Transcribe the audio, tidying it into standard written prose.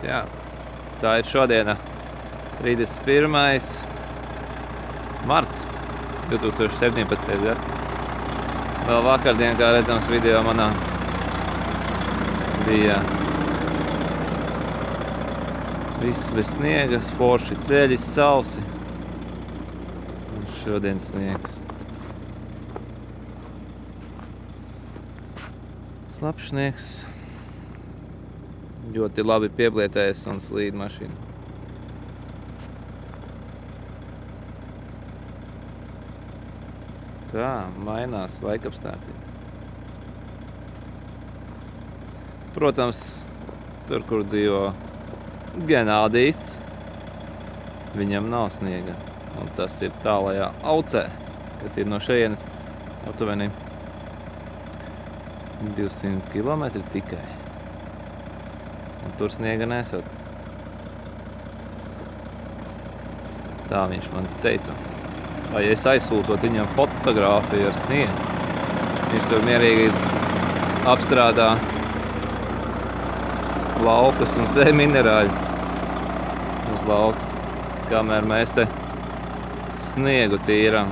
Jā, tā ir šodiena 31. marts 2017. gads. Vēl vakardien, kā redzams video manā, bija viss bez sniega, forši ceļi, sausi. Un šodien sniegs. Slapjš sniegs. Ļoti labi pieblietējas un slīd mašīna. Tā, mainās laikapstākļi. Protams, tur, kur dzīvo Genādijs, viņam nav sniega. Un tas ir tālajā Aucē, kas ir no šejienes aptuveni 200 km tikai. Un tur sniega nesot. Tā viņš man teica. Vai es aizsūtot viņam fotogrāfiju ar sniegu. Viņš tur mierīgi apstrādā laukus un sēj minerāļus uz lauku, kamēr mēs te sniegu tīram.